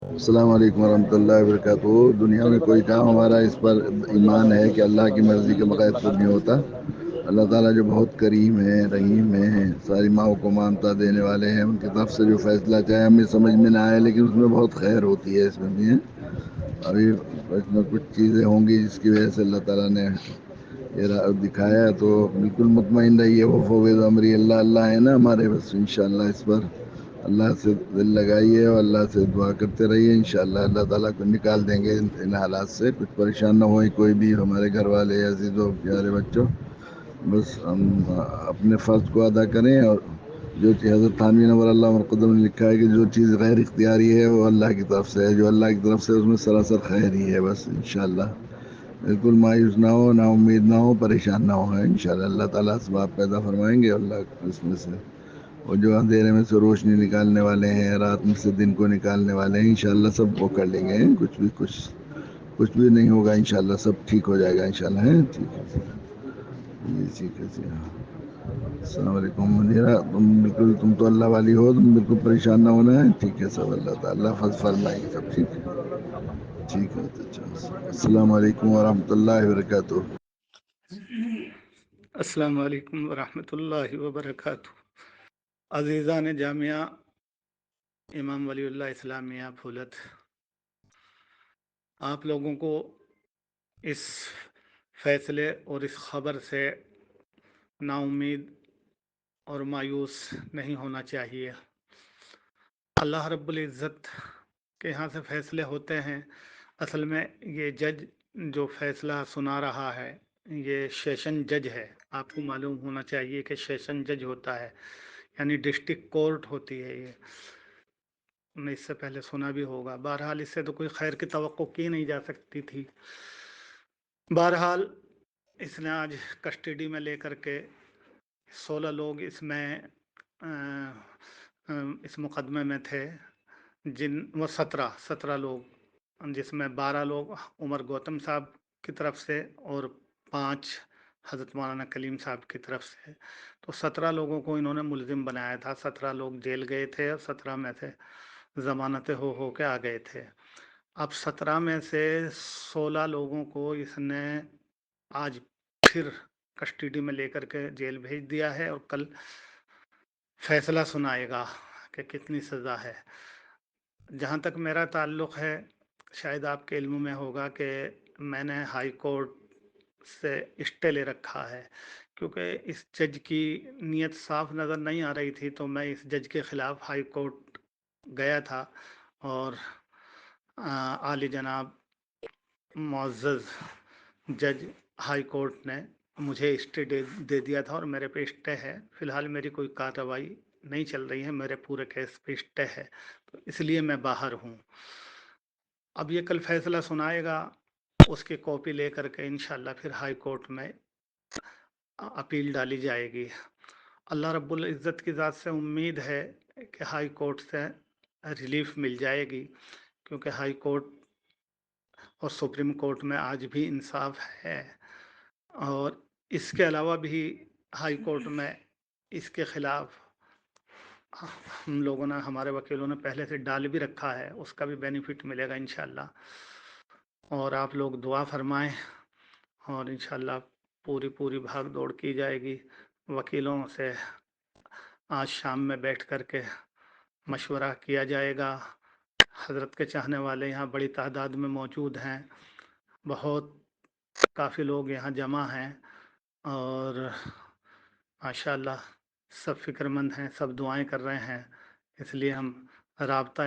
السلام علیکم ورحمۃ اللہ وبرکاتہ۔ دنیا میں کوئی کام ہمارا اس پر ایمان ہے کہ اللہ کی مرضی کے بغیر خود نہیں ہوتا۔ اللہ تعالیٰ جو بہت کریم ہے، رحیم ہے، ساری ماؤں کو مانتا دینے والے ہیں، ان کی طرف سے جو فیصلہ چاہے ہمیں سمجھ میں نہ آئے لیکن اس میں بہت خیر ہوتی ہے، اس میں بھی ہے۔ ابھی اس میں کچھ چیزیں ہوں گی جس کی وجہ سے اللہ تعالیٰ نے یہ دکھایا، تو بالکل مطمئن رہیے، وہ فوض امری اللہ اللہ ہے نا ہمارے، بس انشاءاللہ اس پر اللہ سے دل لگائیے اور اللہ سے دعا کرتے رہیے، انشاءاللہ اللہ تعالیٰ کو نکال دیں گے ان حالات سے۔ کچھ پریشان نہ ہوئے کوئی بھی، ہمارے گھر والے، عزیزوں، پیارے بچوں، بس ہم اپنے فرض کو ادا کریں، اور جو چیز حضرت تھانوی نور اللہ مرقدم نے لکھا ہے کہ جو چیز غیر اختیاری ہے وہ اللہ کی طرف سے ہے، جو اللہ کی طرف سے اس میں سراسر خیر ہی ہے، بس انشاءاللہ بالکل مایوس نہ ہو، نا امید نہ ہو، پریشان نہ ہو، انشاءاللہ اللہ تعالیٰ اسباب پیدا فرمائیں گے، اللہ اس میں سے اور جو اندھیرے میں سے روشنی نکالنے والے ہیں، رات میں سے دن کو نکالنے والے ہیں، انشاءاللہ سب وہ کر لیں گے، کچھ بھی نہیں ہوگا، انشاءاللہ سب ٹھیک ہو جائے گا، انشاءاللہ ہے۔ ٹھیک ہے جی، ٹھیک ہے جی، السلام علیکم منیرا، تم تو اللہ والی ہو، تم بالکل پریشان نہ ہونا ہے، ٹھیک ہے سب، اللہ تعالیٰ فضل فرمائیں گے، سب ٹھیک ہے، ٹھیک ہے، اچھا، السلام علیکم ورحمۃ اللہ وبرکاتہ۔ السلام علیکم ورحمۃ اللہ وبرکاتہ۔ عزیزان جامعہ امام ولی اللہ اسلامیہ پھولت، آپ لوگوں کو اس فیصلے اور اس خبر سے نا امید اور مایوس نہیں ہونا چاہیے۔ اللہ رب العزت کے یہاں سے فیصلے ہوتے ہیں۔ اصل میں یہ جج جو فیصلہ سنا رہا ہے یہ سیشن جج ہے، آپ کو معلوم ہونا چاہیے کہ سیشن جج ہوتا ہے، یعنی ڈسٹرکٹ کورٹ ہوتی ہے یہ، نے اس سے پہلے سنا بھی ہوگا۔ بہرحال اس سے تو کوئی خیر کی توقع کی نہیں جا سکتی تھی۔ بہرحال اس نے آج کسٹڈی میں لے کر کے 16 لوگ اس مقدمے میں تھے، وہ 17 لوگ، جس میں 12 لوگ عمر گوتم صاحب کی طرف سے اور 5 حضرت مولانا کلیم صاحب کی طرف سے، تو 17 لوگوں کو انہوں نے ملزم بنایا تھا۔ 17 لوگ جیل گئے تھے اور 17 میں سے ضمانتیں ہو کے آ گئے تھے۔ اب 17 میں سے 16 لوگوں کو اس نے آج پھر کسٹڈی میں لے کر کے جیل بھیج دیا ہے، اور کل فیصلہ سنائے گا کہ کتنی سزا ہے۔ جہاں تک میرا تعلق ہے، شاید آپ کے علم میں ہوگا کہ میں نے ہائی کورٹ سے اسٹے لے رکھا ہے، کیونکہ اس جج کی نیت صاف نظر نہیں آ رہی تھی، تو میں اس جج کے خلاف ہائی کورٹ گیا تھا، اور عالی جناب معزز جج ہائی کورٹ نے مجھے اسٹے دے دیا تھا، اور میرے پہ اسٹے ہے۔ فی الحال میری کوئی کارروائی نہیں چل رہی ہے، میرے پورے کیس پہ اسٹے ہے، تو اس لیے میں باہر ہوں۔ اب یہ کل فیصلہ سنائے گا، اس کی کاپی لے کر کے انشاءاللہ پھر ہائی کورٹ میں اپیل ڈالی جائے گی۔ اللہ رب العزت کی ذات سے امید ہے کہ ہائی کورٹ سے ریلیف مل جائے گی، کیونکہ ہائی کورٹ اور سپریم کورٹ میں آج بھی انصاف ہے، اور اس کے علاوہ بھی ہائی کورٹ میں اس کے خلاف ہم لوگوں نے، ہمارے وکیلوں نے پہلے سے ڈال بھی رکھا ہے، اس کا بھی بینیفٹ ملے گا انشاءاللہ۔ اور آپ لوگ دعا فرمائیں، اور انشاءاللہ پوری بھاگ دوڑ کی جائے گی۔ وکیلوں سے آج شام میں بیٹھ کر کے مشورہ کیا جائے گا۔ حضرت کے چاہنے والے یہاں بڑی تعداد میں موجود ہیں، کافی لوگ یہاں جمع ہیں، اور ماشاءاللہ سب فکر مند ہیں، سب دعائیں کر رہے ہیں۔ اس لیے ہم رابطہ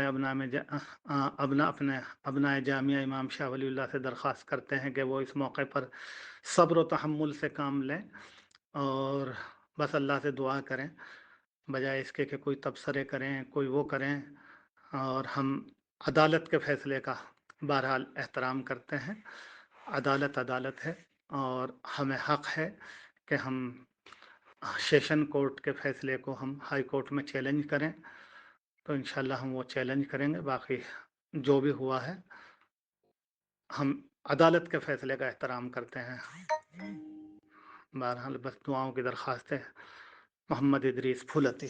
ابناء جامعہ امام شاہ ولی اللہ سے درخواست کرتے ہیں کہ وہ اس موقع پر صبر و تحمل سے کام لیں، اور بس اللہ سے دعا کریں، بجائے اس کے کہ کوئی تبصرے کریں، کوئی وہ کریں۔ اور ہم عدالت کے فیصلے کا بہرحال احترام کرتے ہیں۔ عدالت ہے، اور ہمیں حق ہے کہ ہم سیشن کورٹ کے فیصلے کو ہم ہائی کورٹ میں چیلنج کریں، تو انشاءاللہ ہم وہ چیلنج کریں گے۔ باقی جو بھی ہوا ہے، ہم عدالت کے فیصلے کا احترام کرتے ہیں۔ بہرحال بس دعاؤں کی درخواست ہے۔ محمد ادریس پھولتی۔